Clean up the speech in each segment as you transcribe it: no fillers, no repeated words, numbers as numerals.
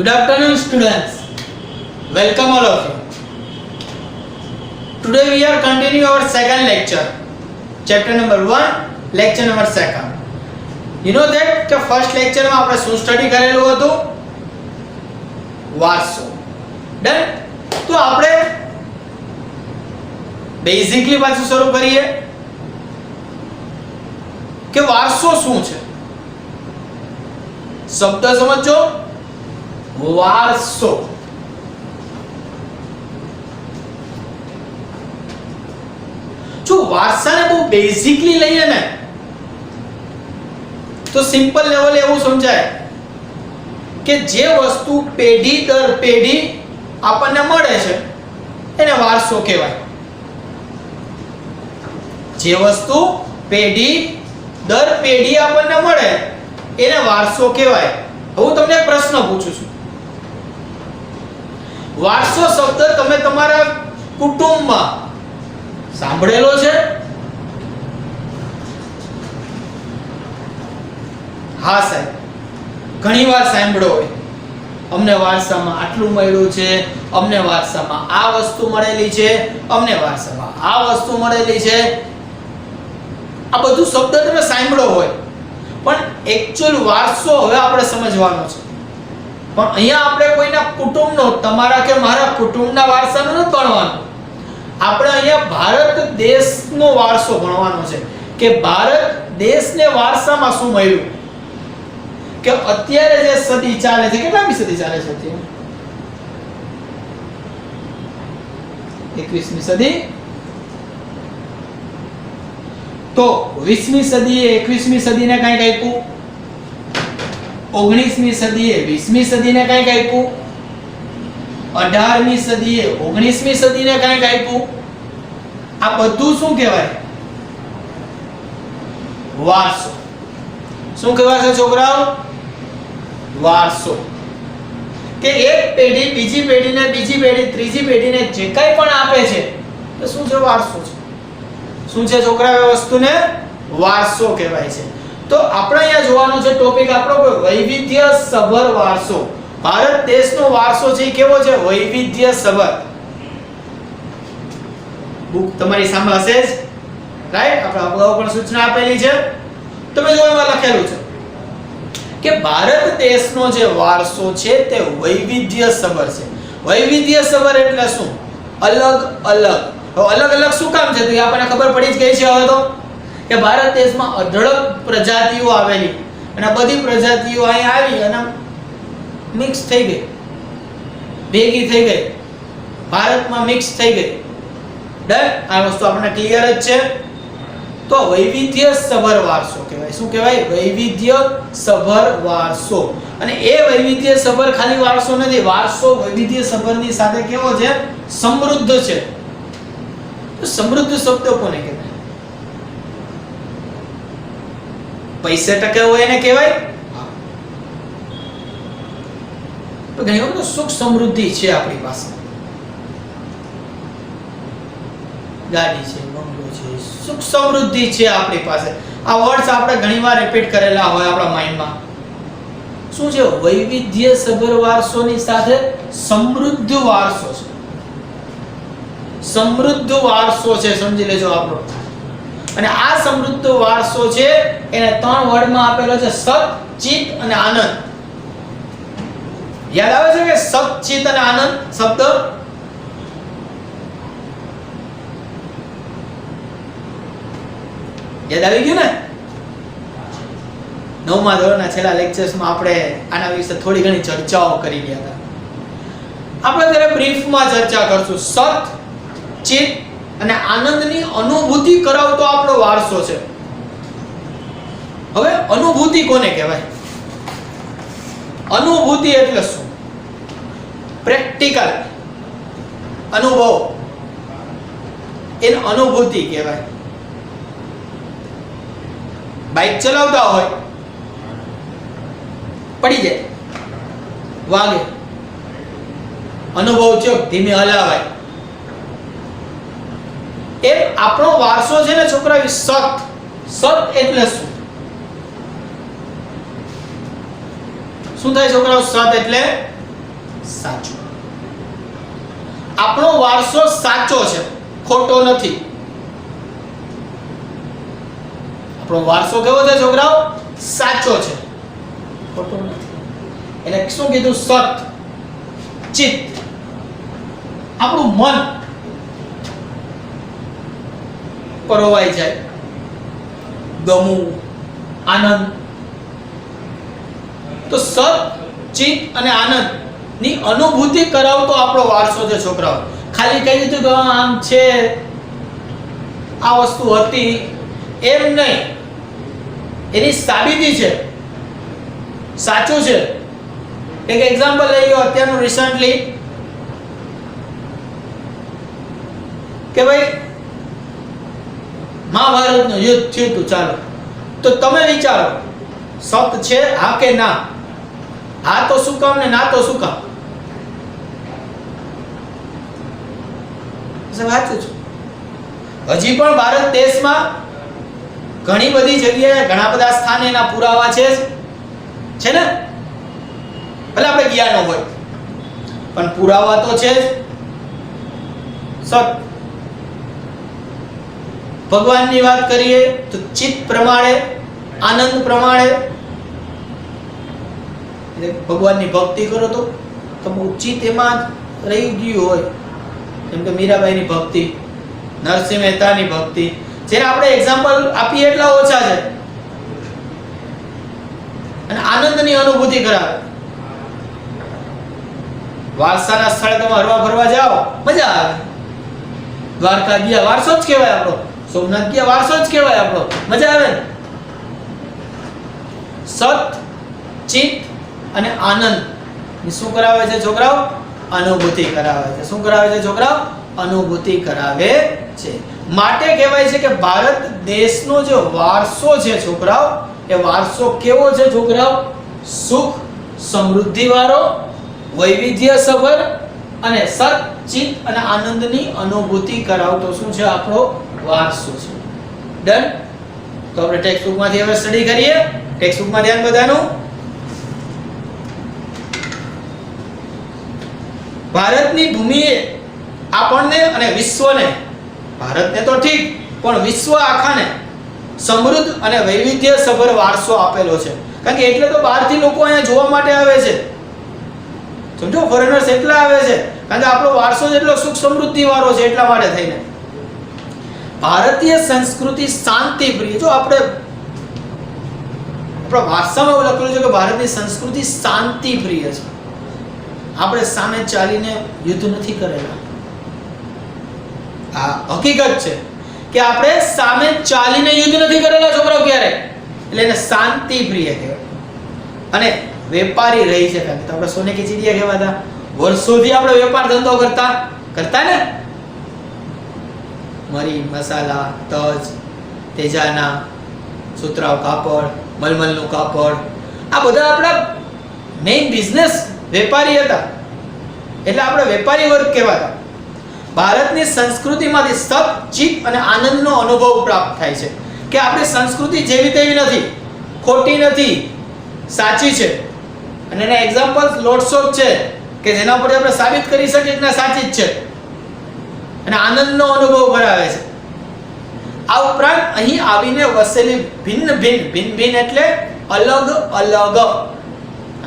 Good afternoon, students. Welcome all of you. Today we are continuing our second lecture, chapter number 1, lecture number 2. You know that કે first lecture માં આપણે શું study કરેલું હતું? વારસો. Done? તો આપણે બેઝિકલી પાછું શરૂ કરીએ કે વારસો શું છે? શબ્દ સમજો. વારસો જો વારસાને બહુ બેઝિકલી લઈએ ને તો સિમ્પલ લેવલે એવું સમજાય કે જે વસ્તુ પેઢી દર પેઢી આપણને મળે છે એને વારસો કહેવાય. જે વસ્તુ પેઢી દર પેઢી આપણને મળે એને વારસો કહેવાય. હું તમને એક પ્રશ્ન પૂછું છું. વારસો શબ્દ તમે તમારા કુટુંબમાં સાંભળેલો છે? હા સાહેબ, ઘણીવાર સાંભળ્યો હોય. અમને વારસામાં આટલું મળ્યું છે, અમને વારસામાં આ વસ્તુ મળેલી છે, અમને વારસામાં આ વસ્તુ મળેલી છે. આ બધું શબ્દ તમે સાંભળ્યો હોય, પણ એક્ચ્યુઅલ વારસો હવે આપણે સમજવાનો છે. પણ અહીંયા આપણે કોઈના કુટુંબનો, તમારા કે મારા કુટુંબના વારસાનો નથી ભણવાનો. આપણે અહીંયા ભારત દેશનો વારસો ભણવાનો છે કે ભારત દેશને વારસામાં શું મળ્યું. કે અત્યારે જે સદી ચાલે છે, કેટલામી સદી ચાલે છે અત્યારે? 21મી સદી. તો 20મી સદીએ 21મી સદીને કંઈક આપ્યું, 19મી સદીએ 20મી સદીને કંઈક આપ્યું, 18મી સદીએ 19મી સદીને કંઈક આપ્યું. આ બધું શું કહેવાય? વારસો. શું કહેવાય છે છોકરાઓ? વારસો. કે એક પેઢી બીજી પેઢીને, બીજી પેઢી ત્રીજી પેઢીને જે કંઈ પણ આપે છે તો શું છે? વારસો છે. શું છે છોકરા? એ વસ્તુને વારસો કહેવાય છે. તો આપણે અહીંયા જોવાનું છે ટોપિક આપણો વૈવિધ્ય સભર વારસો. ભારત દેશનો વારસો છે એ કેવો છે? વૈવિધ્ય સભર. બુક તમારી સામે હશે જ, રાઈટ? આપણે અગાઉ પણ સૂચના આપેલી છે. તમે જો એમાં લખેલું છે કે ભારત દેશનો જે વારસો છે તે વૈવિધ્ય સભર છે. વૈવિધ્ય સભર એટલે શું? અલગ અલગ. અલગ અલગ શું કામ છે? તો એ આપણને ખબર પડી જ ગઈ છે હવે તો કે ભારત દેશમાં અઢળક પ્રજાતિઓ આવેલી અને બધી પ્રજાતિઓ અહીં આવી અને મિક્સ થઈ ગઈ, ભેગી થઈ ગઈ, ભારતમાં મિક્સ થઈ ગઈ. ડન? આ વસ્તુ આપણને ક્લિયર જ છે. તો વૈવિધ્ય સભર વારસો કહેવાય. શું કહેવાય? વૈવિધ્ય સભર વારસો. અને એ વૈવિધ્ય સભર ખાલી વારસો નથી, વારસો વૈવિધ્ય સભરની સાથે કેવો છે? સમૃદ્ધ છે. તો સમૃદ્ધ શબ્દ કોને કહેવાય? પૈસે ટકે હોય એને કહેવાય. તો ઘણી વખત સુખ સમૃદ્ધિ છે આપણી પાસે, ગાડી છે, બંગલો છે, સુખ સમૃદ્ધિ છે આપણી પાસે. આ વર્ડ્સ આપણે ઘણીવાર રિપીટ કરેલા હોય આપણા માઇન્ડમાં. શું છે? વૈવિધ્ય સભર વારસોની સાથે સમૃદ્ધ વારસો છે. સમૃદ્ધ વારસો છે, સમજી લેજો આપણો. અને આ સમૃદ્ધ વારસો છે એને 3 વર્ડમાં આપેલો છે: સત, ચિત અને આનંદ. યાદ આવે છે કે સત, ચિત અને આનંદ શબ્દ? યાદ આવી ગયું ને? 9મા ધોરણના છેલ્લા લેક્ચર્સમાં આપણે આના વિશે થોડી ઘણી ચર્ચાઓ કરી ગયા હતા. આપણે ત્યારે બ્રીફમાં ચર્ચા કરશું. સત, ચિત અને આનંદની અનુભૂતિ કરાવતો આપણો વારસો છે. હવે અનુભૂતિ કોને કહેવાય? અનુભૂતિ એટલે શું? પ્રેક્ટિકલ અનુભવ, એને અનુભૂતિ કહેવાય. બાઇક ચલાવતા હોય, પડી જાય, વાગે, અનુભવ છે, ધીમે હલાવાય. એ આપણો વારસો છે ને છોકરા. સત, સત એટલે શું? શું થાય છોકરાઓ? સત એટલે સાચું. આપણો વારસો સાચો છે, ખોટો નથી. આપણો વારસો કેવો છે છોકરાઓ? સાચો છે, ખોટો નથી. એટલે શું કીધું? સત, ચિત્ત. આપણું મન પરોવાઈ જાય, ગમવું, આનંદ. તો સત, ચિત્ત અને આનંદ ની અનુભૂતિ કરાવતો આપણો વારસો છે છોકરાઓ. ખાલી કહી દીધું કે આમ છે, આ વસ્તુ હતી, એમ નહીં. એની સાબિતી છે, સાચું છે. એક એક્ઝામ્પલ લઈ લો અત્યારનું રિસન્ટલી, કે ભાઈ મહાભારતનું યુદ્ધ થયું હતું. ચાલો તો તમે વિચારો, સત છે હા કે ના? હા તો શું કામ ને ના તો શું કામ? સાચું છે. હજી પણ ભારત દેશમાં ઘણી બધી જગ્યાએ ઘણા બધા સ્થાને એના પુરાવા છે ને? ભલે આપણે ગયા ન હોય પણ પુરાવા તો છે જ. સત. ભગવાનની વાત કરીએ તો ચિત્ત પ્રમાણે, આનંદ પ્રમાણે ભગવાનની ભક્તિ કરો તો બહુ ચિત્ત એમાં રહી ગયું હોય. જેમ કે મીરાબાઈની ભક્તિ, નરસિંહ મહેતાની ભક્તિ, જેને આપણે એક્ઝામ્પલ આપીએ એટલા ઓછા છે. અને આનંદની અનુભૂતિ કરાવે. વારસાના સ્થળે તમે હરવા ફરવા જાઓ, મજા આવે. દ્વારકા ગયા, વારસો જ કહેવાય આપણો. સોમનાથ ગયા, વારસો જ કહેવાય આપણો. મજા આવે ને? સત, ચિત્ત અને આનંદ શું કરાવે છે છોકરાઓ? અનુભૂતિ કરાવે છે. શું કરાવે છે છોકરાઓ? અનુભૂતિ કરાવે છે. માટે કહેવાય છે કે ભારત દેશનો જે વારસો છે છોકરાઓ, એ વારસો કેવો છે છોકરાઓ? સુખ, સમૃદ્ધિ વાળો, વૈવિધ્ય સભર અને સત, ચિત્ત અને આનંદની અનુભૂતિ કરાવતો શું છે? આપણો વારસો છે. ડન? તો આપણે ટેક્સ્ટ બુકમાંથી હવે સ્ટડી કરીએ. ટેક્સ્ટ બુકમાં ધ્યાન બધાનું. ભારતની ભૂમિએ આપણને અને વિશ્વને, ભારતને તો ઠીક પણ વિશ્વ આખાને સમૃદ્ધ અને વૈવિધ્ય સભર વારસો આપેલો છે. કારણ કે એટલે તો બહારથી લોકો અહીંયા જોવા માટે આવે છે. સમજો, ફોરેનર્સ એટલા આવે છે કારણ કે આપણો વારસો જેટલો સુખ સમૃદ્ધિ વાળો છે એટલા માટે થઈને. ભારતીય સંસ્કૃતિ શાંતિ પ્રિય. જો આપણે આપણા વારસામાં એવું લખેલું છે કે ભારતની સંસ્કૃતિ શાંતિ પ્રિય છે. આપણે સામે ચાલીને યુદ્ધ નથી કરેલા. આ હકીકત છે કે આપણે સામે ચાલીને યુદ્ધ નથી કરેલા છોકરાઓ ક્યારે. એટલે એને શાંતિ પ્રિય કહેવાય. અને વેપારી રહી છે. કારણ કે આપણે સોને કી ચીડિયા કહેવાતા. વર્ષોથી આપણે વેપાર ધંધો કરતા ને. મરી, મસાલા, તજ, તેજાના, સુતરાઉ કાપડ, મલમલનું કાપડ, આ બધા આપણા મેઇન બિઝનેસ વેપારી હતા. એટલે આપણે વેપારી વર્ગ કહેવાતા. ભારતની સંસ્કૃતિમાંથી સત, ચિત્ત અને આનંદનો અનુભવ પ્રાપ્ત થાય છે કે આપણી સંસ્કૃતિ જેવી તેવી નથી, ખોટી નથી, સાચી છે. અને એના એક્ઝામ્પલ્સ લોટ્સ ઓફ છે કે જેના પર આપણે સાબિત કરી શકીએ કે સાચી જ છે. અને આનંદનો અનુભવ કરાવે છે. આ ઉપરાંત અહીં આવીને વસેલી ભિન્ન ભિન્ન એટલે અલગ અલગ,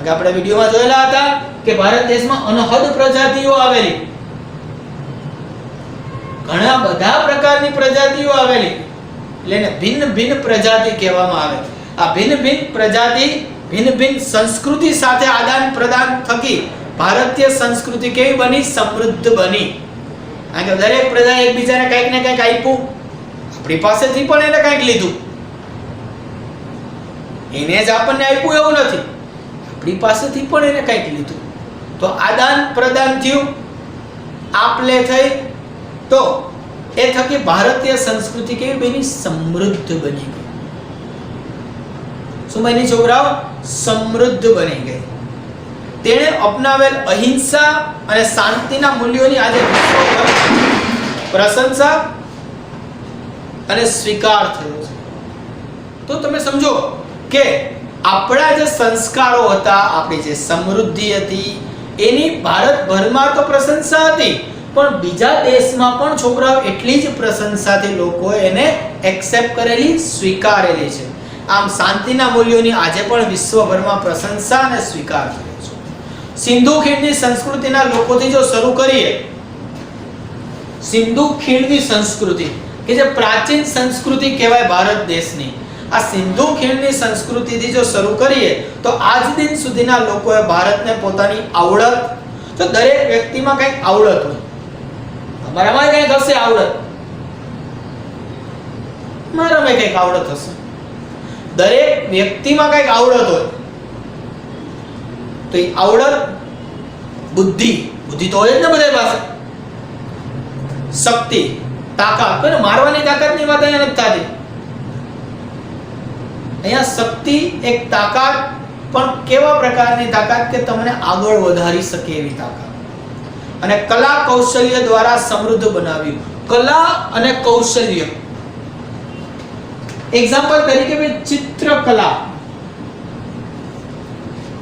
આપણે વિડીયોમાં જોયેલા હતા કે ભારત દેશમાં અનહદ પ્રજાતિઓ આવેલી, ઘણા બધા પ્રકારની પ્રજાતિઓ આવેલી. એટલે એને ભિન્ન પ્રજાતિ કહેવામાં આવે. આ ભિન્ન પ્રજાતિ ભિન્ન સંસ્કૃતિ સાથે આદાન પ્રદાન થકી ભારતીય સંસ્કૃતિ કેવી બની? સમૃદ્ધ બની. કારણ કે દરેક પ્રજા એકબીજાને કંઈક ને કંઈક આપ્યું. આપણી પાસેથી પણ એને કંઈક લીધું. એને જ આપણને આપ્યું એવું નથી, આપણી પાસેથી પણ એને કંઈક લીધું. તો આદાન પ્રદાન થયું, આપલે થઈ. તો એ થકી ભારતીય સંસ્કૃતિ કેવી બની? સમૃદ્ધ બની ગઈ. શું બની છોકરાઓ? સમૃદ્ધ બની ગઈ. તેણે અપનાવેલ અહિંસા અને શાંતિના મૂલ્યોની આજે વિશ્વભર પ્રશંસા અને સ્વીકાર થયો છે. તો તમે સમજો કે આપણા જે સંસ્કારો હતા, આપણી જે સમૃદ્ધિ હતી, એની ભારતભરમાં તો પ્રશંસા હતી, પણ બીજા દેશમાં પણ છોકરાઓ એટલી જ પ્રશંસાથી લોકોએ એને એક્સેપ્ટ કરેલી, સ્વીકારેલી છે. આમ શાંતિના મૂલ્યોની આજે પણ વિશ્વભરમાં પ્રશંસા અને સ્વીકાર થયો છે. સિંધુ ખીણની સંસ્કૃતિના લોકોથી જો શરૂ કરીએ, સિંધુ ખીણની સંસ્કૃતિ કે જે પ્રાચીન સંસ્કૃતિ કહેવાય ભારત દેશની, આ સિંધુ ખીણની સંસ્કૃતિથી જો શરૂ કરીએ તો આજ દિન સુધીના લોકોએ ભારતને પોતાની આવડત, તો દરેક વ્યક્તિમાં કંઈક આવડત હોય. તમારામાં કંઈક હશે આવડત, મારામાં કંઈક આવડત હશે, દરેક વ્યક્તિમાં કંઈક આવડત હોય. તો એ આવડત, બુદ્ધિ તો હોય જ ને બધા પાસે, શક્તિ, તાકાત, કોઈને મારવાની તાકાતની વાત અહીંયા નથી થતી. અહીંયા શક્તિ એક તાકાત, પણ કેવા પ્રકારની તાકાત કે તમને આગળ વધારી શકે એવી તાકાત. અને કલા કૌશલ્ય દ્વારા સમૃદ્ધ બનાવ્યું. કલા અને કૌશલ્ય, એક્ઝામ્પલ તરીકે ભાઈ ચિત્રકલા,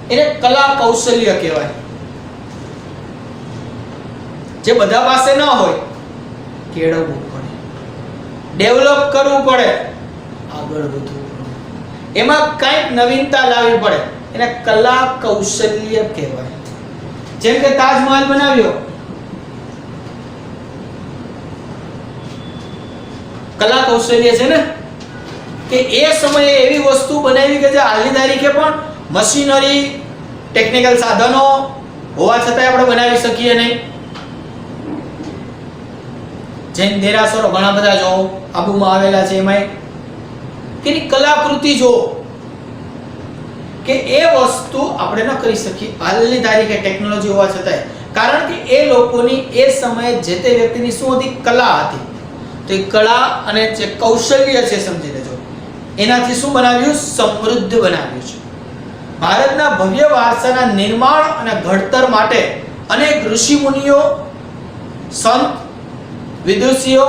એને કલા કૌશલ્ય કહેવાય. જે બધા પાસે ન હોય, કેળવવું પડે, ડેવલપ કરવું પડે, આગળ વધવું પડે, એમાં કંઈક નવીનતા લાવવી પડે, એને કલા કૌશલ્ય કહેવાય. જેમ કે તાજમહલ બનાવ્યો, કલા કૌશલ્ય છે ને, કે એ સમયે એવી વસ્તુ બનાવી કે જે હાલની તારીખે પણ મશીનરી, ટેકનિકલ સાધનો હોવા છતાં આપણે બનાવી શકીએ નહીં. જૈન દેરાસરો ઘણા બધા જો આબુમાં આવેલા છે, એમાં તેની કલાકૃતિ જો કે એ વસ્તુ આપણે ન કરી શકીએ હાલની તારીખે ટેકનોલોજી હોવા છતાં, કારણ કે એ લોકોની એ સમયે જે તે વ્યક્તિની શું હતી, કલા હતી. તો એ કળા અને જે કૌશલ્ય છે, સમજી લેજો, એનાથી શું બનાવ્યું, સમૃદ્ધ બનાવ્યું છે. ભારતના ભવ્ય વારસાના નિર્માણ અને ઘડતર માટે અનેક ઋષિ મુનિઓ, સંત, વિદુષીઓ,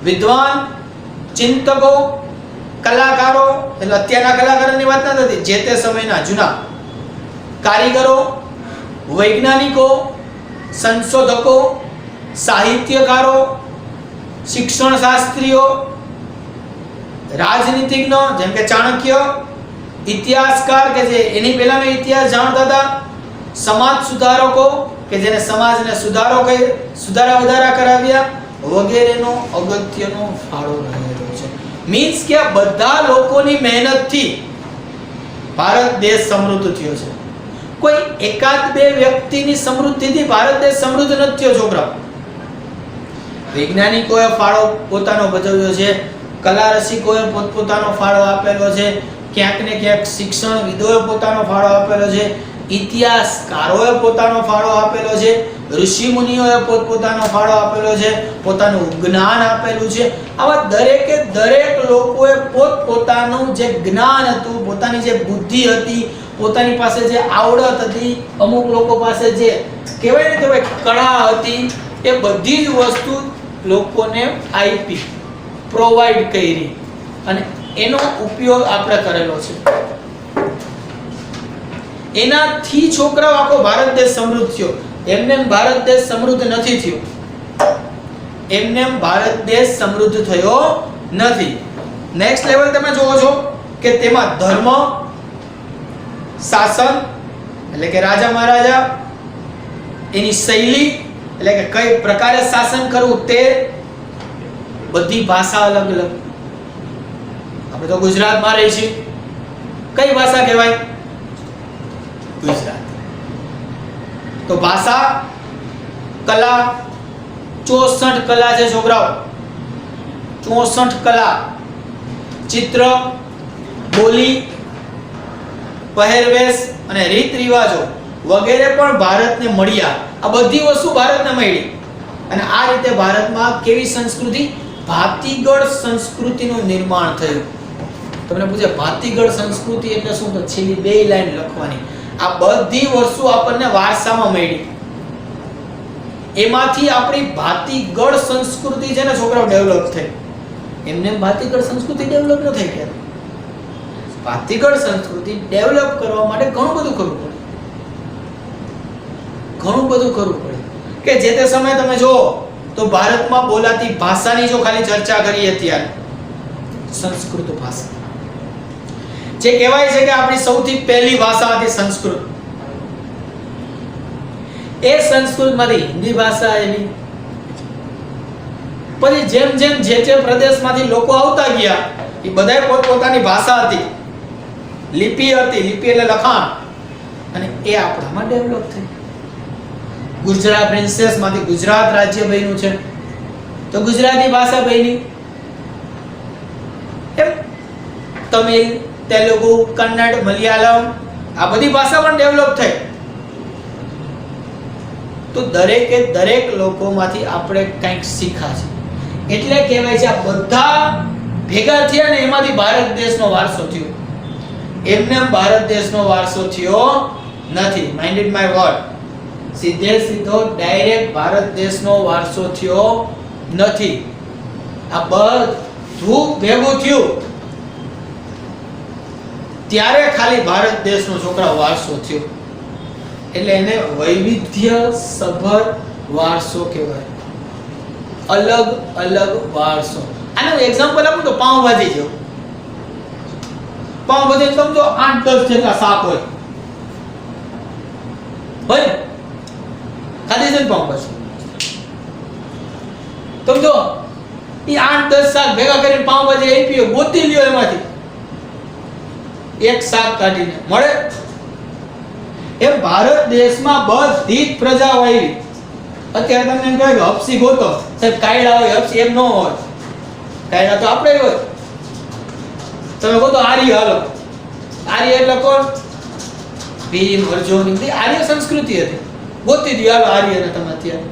વિદ્વાન, ચિંતકો, કલાકારો, એટલે અત્યારના કલાકારોની વાત નથી, જે તે સમયના જૂના કારીગરો, વૈજ્ઞાનિકો, સંશોધકો, સાહિત્યકારો, શિક્ષણ શાસ્ત્રીઓ, રાજનીતિજ્ઞો જેમ કે ચાણક્ય, ઇતિહાસકાર કે જે એની પહેલાનો ઇતિહાસ જાણતા હતા, સમાજ સુધારકો કે જેને સમાજને સુધારા વધારા કરાવ્યા, વગેરેનો અગત્યનો ફાળો રહેલો છે. મીન્સ કે આ બધા લોકોની મહેનતથી ભારત દેશ સમૃદ્ધ થયો છે. કોઈ એકાદ બે વ્યક્તિની સમૃદ્ધિથી ભારત દેશ સમૃદ્ધ નથી થયો છોકરા. વૈજ્ઞાનિકોએ ફાળો પોતાનો ભજવ્યો છે, કલા રસિકોએ પોતપોતાનો ફાળો આપેલો છે, ક્યાંક ને ક્યાંક શિક્ષણવિદોએ પોતાનો ફાળો આપેલો છે, ઇતિહાસકારોએ પોતાનો ફાળો આપેલો છે, ઋષિ મુનિઓએ પોતપોતાનો ફાળો આપેલો છે, પોતાનું જ્ઞાન આપેલું છે. આવા દરેકે દરેક લોકોએ પોતપોતાનું જે જ્ઞાન હતું, પોતાની જે બુદ્ધિ હતી, પોતાની પાસે જે આવડત હતી, અમુક લોકો પાસે જે કહેવાય ને કે ભાઈ કળા હતી, એ બધી જ વસ્તુ લોકોને આપી, પ્રોવાઈડ કરી, અને એનો ઉપયોગ આપણે કરેલો છે. એનાથી છોકરાઓ આખો ભારત દેશ સમૃદ્ધ થયો. એમને ભારત દેશ સમૃદ્ધ નથી થયો, એમને ભારત દેશ સમૃદ્ધ થયો નથી. નેક્સ્ટ લેવલ તમે જોવો છો કે તેમાં ધર્મ, શાસન એટલે કે રાજા મહારાજા, એની શૈલી એટલે કે કઈ પ્રકારે શાસન કરવું, તે બધી ભાષા અલગ અલગ. આપણે તો ગુજરાતમાં રહી છીએ, કઈ ભાષા કહેવાય, ગુજરાત. તો ભાષા, કલા, 64 કલા છે છોકરાઓ, 64 કલા, ચિત્ર, બોલી, પહેરવેશ અને રીત રિવાજો વગેરે પણ ભારતને મળ્યા. આ બધી વસ્તુ ભારતને મળી, અને આ રીતે ભારતમાં કેવી સંસ્કૃતિ, ભાતીગળ સંસ્કૃતિનું નિર્માણ થયું. તમને પૂછે ભાતીગળ સંસ્કૃતિ એટલે શું, તો છેલ્લી 2 લાઈન લખવાની. આ બધી વસ્તુ આપણને વારસામાં મળી, એમાંથી આપણી ભાતીગળ સંસ્કૃતિ છે ને છોકરાઓ ડેવલપ થઈ. એમને ભાતીગળ સંસ્કૃતિ ડેવલપ ન થઈ. કે ભાતીગળ સંસ્કૃતિ ડેવલપ કરવા માટે ઘણું બધું કરવું પડે. ઘણું બધું કરવું પડે કે જે તે સમયે તમે જો તો ભારતમાં બોલાતી ભાષાની જો ખાલી ચર્ચા કરીએ અત્યારે સંસ્કૃત ભાષા જે કહેવાય છે કે આપણી સૌથી પહેલી ભાષા હતી સંસ્કૃત. એ સંસ્કૃતમાંથી હિન્દી ભાષા આવી. પછી જેમ જેમ જે પ્રદેશમાંથી લોકો આવતા ગયા એ બધાએ પોતપોતાની ભાષા હતી, લિપિ હતી, લિપિ એટલે લખાણ, અને એ આપણામાં ડેવલપ થઈ. ગુજરાત પ્રિન્સેસ માંથી ગુજરાત રાજ્ય બન્યું છે તો ગુજરાતી ભાષા બની. એમ તમિલ, તેલુગુ, કન્નડ, મલયાલમ આ બધી ભાષા પણ ડેવલપ થઈ. તો દરેકે દરેક લોકોમાંથી આપણે કંઈક શીખ્યા છે. એટલે કહેવાય છે આ બધા ભેગા થયા ને એમાંથી ભારત દેશનો વારસો થયો. એમને ભારત દેશનો વારસો થયો નથી. Minded my word. સીધે સીધો ડાયરેક્ટ ભારત દેશનો વારસો થયો નથી. આ બધું ભેગું થયું ત્યારે ખાલી ભારત દેશનો છોકરા વારસો થયો. એટલે એને વૈવિધ્ય સભર વારસો કહેવાય. અલગ અલગ વારસો. આનું એક્ઝામ્પલ આપું તો પાવભાજી જેવું. પાવભાજી સમજો 8-10 જેટલા શાક હોય ખાધી છે ને પાવભાજી સમજો એ 8-10 શાક ભેગા કરીને પાવભાજી આપી હોય, ગોતી લ્યો એમાંથી એક શાક કાઢીને મળે. એમ ભારત દેશમાં બધી જ પ્રજા આવી. અત્યારે તમને એમ કહે કે હપસી ગોતો સાહેબ, કાયડા હોય હપસી, એમ ન હોય. કાયડા તો આપણે હોય. તમે ગોતો આર્ય, હાલો આર્ય એટલે કોણ? ભીમ, અર્જુન, આર્ય સંસ્કૃતિ હતી. ગોતી દો હાલો આર્યને તમે અત્યારે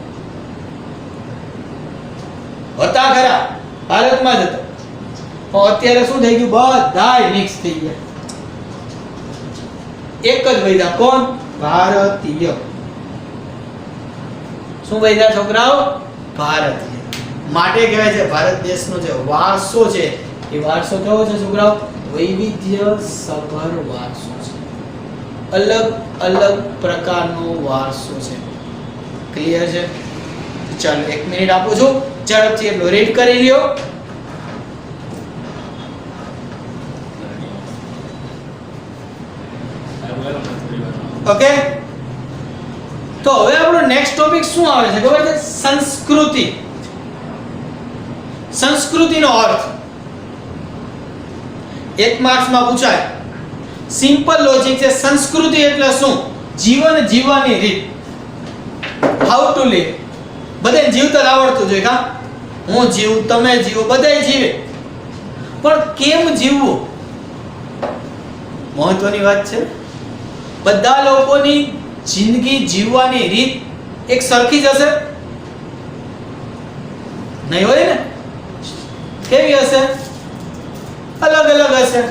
હતા ખરા ભારતમાં જ હતા, પણ અત્યારે શું થઈ ગયું? બધાય મિક્સ થઈ ગયા. એક જ વૈદા કોણ? ભારતીય. શું વૈદા છોકરાઓ? ભારતીય. માટે કહેવાય છે ભારત દેશનો જે વારસો છે એ વારસો કેવો છે છોકરાઓ? વૈવિધ્ય સભર વારસો છે. અલગ અલગ પ્રકારનો વારસો છે. ક્લિયર છે? ચાલો 1 મિનિટ આપું છું, ઝડપથી એટલો રીડ કરી લ્યો. ઓકે, તો હવે આપણો નેક્સ્ટ ટોપિક શું આવે છે ખબર છે? સંસ્કૃતિ. સંસ્કૃતિનો અર્થ 1 માર્ક્સમાં પૂછાય. સિમ્પલ લોજિક છે. સંસ્કૃતિ એટલે શું? જીવન જીવવાની રીત. How to live. બધાને જીવતા આવડતું જોઈએ. કા હું જીવું, તમે જીવો, બધાય જીવે, પણ કેમ જીવવું મહત્વની વાત છે. બધા લોકોની જિંદગી જીવવાની રીત એક સરખી જ હશે? નહીં હોય ને. કેવી હશે? અલગ અલગ હશે.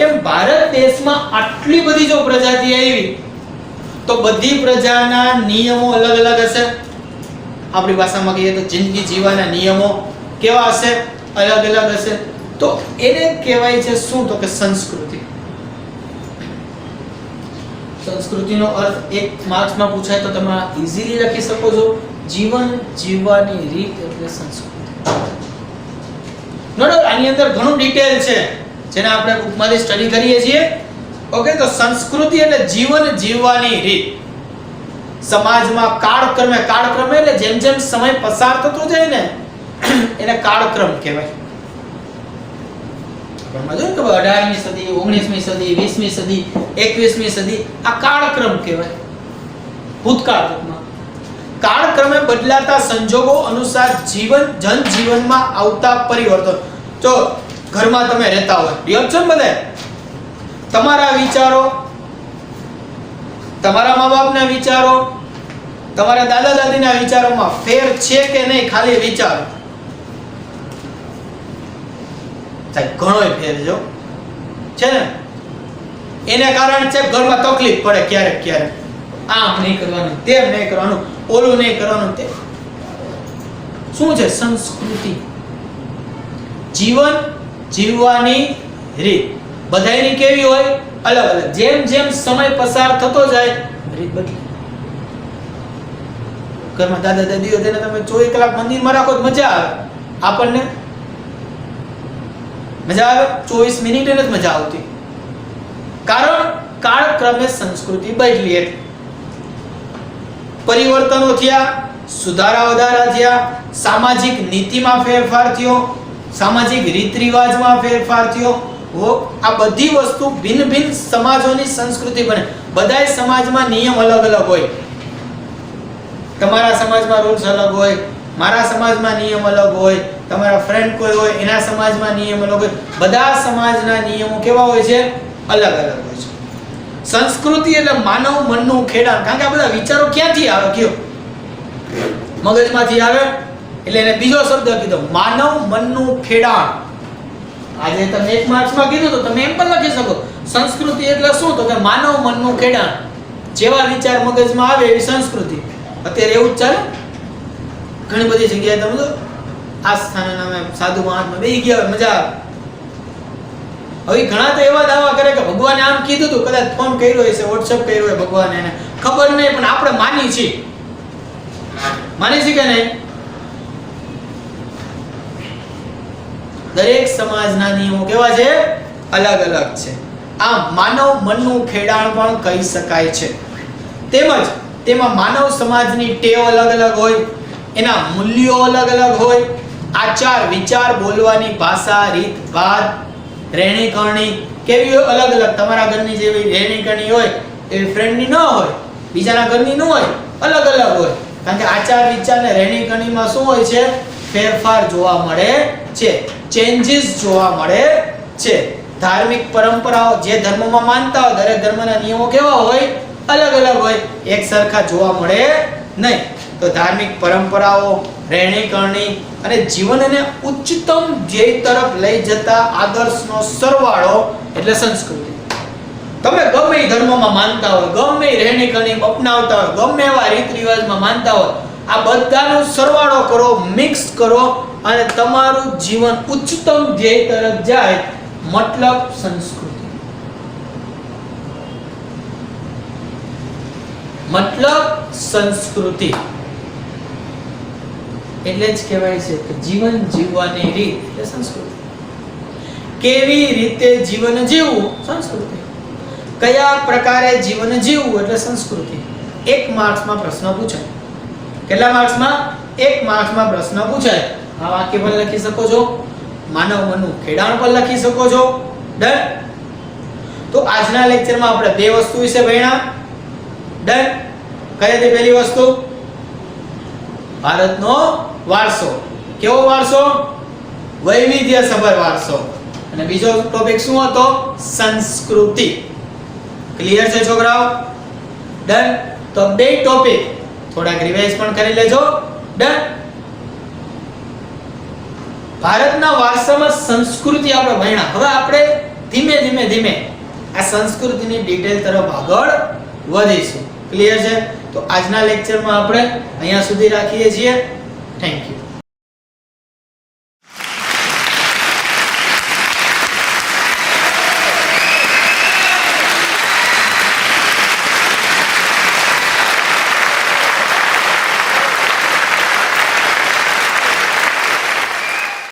એમ ભારત દેશમાં આટલી બધી જો પ્રજાતિ આવી તો બધી પ્રજાના નિયમો અલગ અલગ હશે. આપણી ભાષામાં કહીએ તો જિંદગી જીવવાના નિયમો કેવા હશે? અલગ અલગ હશે. તો એને કહેવાય છે શું? તો કે સંસ્કૃતિ. સંસ્કૃતિનો અર્થ 1 માર્ક્સમાં પૂછાય તો તમે ઈઝીલી લખી શકો છો. જીવન જીવવાની રીત એટલે સંસ્કૃતિ. નો ડાઉટ આની અંદર ઘણું ડિટેલ છે જેને આપણે બુકમાંથી સ્ટડી કરીએ છીએ. ઓકે, તો સંસ્કૃતિ એટલે જીવન જીવવાની રીત. સમાજમાં કાળક્રમે એટલે જેમ જેમ સમય પસાર થતો જાય ને એને કાળક્રમ કહેવાય. આપણે જોયું કે 18મી સદી, 19મી સદી, 20મી સદી, 21મી સદી આ કાળક્રમ કહેવાય. ભૂતકાળમાં કાળક્રમે બદલાતા સંજોગો અનુસાર જનજીવનમાં આવતા પરિવર્તન. જો ઘરમાં તમે રહેતા હોય, રિયલ છો ને બધા, તમારા વિચારો, તમારા મા બાપના વિચારો, તમારા દાદા દાદીના વિચારોમાં ફેર છે કે નહીં? ખાલી વિચારો. ઘણોય ફેર જો છે ને. એને કારણે છે ઘરમાં તકલીફ પડે ક્યારેક ક્યારેક. આમ નહીં કરવાનું, તેમ નહીં કરવાનું, ઓલું નહીં કરવાનું. તે શું છે? સંસ્કૃતિ. જીવન જીવવાની રીત બધાયની કેવી હોય? અલગ અલગ. જેમ જેમ સમય પસાર થતો જાય રીત બદલાય. ઘરમાં દાદા દાદીઓ તેને તમે 24 કલાક મંદિરમાં રાખો તો મજા આવે. આપણને મજા આવે? 24 મિનિટ જ મજા આવતી. કારણ કાળક્રમે સંસ્કૃતિ બદલી હતી. પરિવર્તનો થયા, સુધારા વધારા થયા, સામાજિક નીતિમાં ફેરફાર થયો, સામાજિક રીત રિવાજમાં ફેરફાર થયો. આ બધી વસ્તુ ભિન્ન ભિન્ન સમાજોની સંસ્કૃતિ બને. બધાય સમાજમાં નિયમ અલગ અલગ હોય. તમારા સમાજમાં રૂલ્સ અલગ હોય, મારા સમાજમાં નિયમ અલગ હોય, તમારા ફ્રેન્ડ કોઈ હોય એના સમાજમાં નિયમ અલગ હોય. બધા સમાજના નિયમો કેવા હોય છે? અલગ અલગ હોય છે. સંસ્કૃતિ એટલે માનવ મનનું ખેડાણ. કારણ કે આ બધા વિચારો ક્યાંથી આવે? કયો મગજમાંથી આવે. એટલે એને બીજો શબ્દ કીધો, માનવ મનનું ખેડાણ. આજે તમે 1 માર્ક્સમાં કીધું તો તમે એમ પણ લખી શકો સંસ્કૃતિ એટલે શું? તો કે માનવ મનનું ખેડાણ. જેવા વિચાર મગજમાં આવે એવી સંસ્કૃતિ. અત્યારે એવું જ ચાલે. ઘણી બધી જગ્યાએ તમે જો આસ્થાના નામે સાધુ મહાત્મા બેસી ગયા મજા આવે. હવે ઘણા તો એવા દાવા કરે કે ભગવાને આમ કીધું હતું, કદાચ ફોન કર્યો હશે, WhatsApp કર્યો હોય ભગવાને, એને ખબર નહીં, પણ આપણે માની છીએ. માની છીએ કે નહીં? દરેક સમાજના નિયમો કેવા છે? અલગ અલગ છે. આ માનવ મનનું ખેડાણ પણ કહી શકાય છે. તેમજ તેમાં માનવ સમાજની ટેવ અલગ અલગ હોય, એના મૂલ્યો અલગ અલગ હોય, આચાર વિચાર, બોલવાની ભાષા, રીત ભાત, રહેણી કરણી કેવી અલગ અલગ. તમારા ઘરની જેવી રહેણી કરણી હોય એવી ફ્રેન્ડની ન હોય, બીજાના ઘરની ન હોય, અલગ અલગ હોય. કારણ કે આચાર વિચાર ને રહેણી કરણીમાં શું હોય છે? ફેરફાર જોવા મળે છે, ચેન્જીસ જોવા મળે છે. ધાર્મિક પરંપરાઓ જે ધર્મમાં માનતા હોય, દરેક ધર્મના નિયમો કેવા હોય? અલગ અલગ હોય, એક સરખા જોવા મળે નહીં. તો ધાર્મિક પરંપરાઓ, રહેણી કરણી અને જીવનને ઉચ્ચતમ ધ્યેય તરફ લઈ જતા આદર્શનો સરવાળો એટલે સંસ્કૃતિ. તમે ગમે એ ધર્મમાં માનતા હોય, ગમે એ રહેણી કરણી અપનાવતા હોય, ગમે એવા રીત રિવાજમાં માનતા હોય, આ બધાનો સરવાળો કરો, મિક્સ કરો અને તમારું જીવન ઉચ્ચતમ ધ્યેય તરફ જાય. મતલબ સંસ્કૃતિ. મતલબ સંસ્કૃતિ એટલે જ કહેવાય છે કે જીવન જીવવાની રીત એટલે સંસ્કૃતિ. કેવી રીતે જીવન જીવવું? સંસ્કૃતિ. કયા પ્રકારે જીવન જીવવું એટલે સંસ્કૃતિ. 1 માર્ક્સમાં પ્રશ્ન પૂછાય. કેટલા માર્ક્સમાં? 1 માર્ક્સમાં પ્રશ્ન પૂછાય. આ વાક્ય પણ લખી શકો છો, માનવ મનનું ખેડાણ પણ લખી શકો છો. ડન. તો આજના લેક્ચરમાં આપણે 2 વસ્તુ વિશે ભણ્યા. ડન. કઈ હતી પહેલી વસ્તુ? ભારતનો વારસો. કેવો વારસો? વૈવિધ્યસભર વારસો. અને બીજો ટોપિક શું હતો? સંસ્કૃતિ. ક્લિયર છે છોકરાઓ? ડન. તો 2 ટોપિક થોડાક રિવાઇઝ પણ કરી લેજો. ડન. ભારતના વારસામાં સંસ્કૃતિ આપણે ભણ્યા. હવે આપણે ધીમે ધીમે આ સંસ્કૃતિની ડિટેલ તરફ આગળ વધીશું. ક્લિયર છે? તો આજના લેક્ચરમાં આપણે અહીંયા સુધી રાખીએ છીએ. Thank you.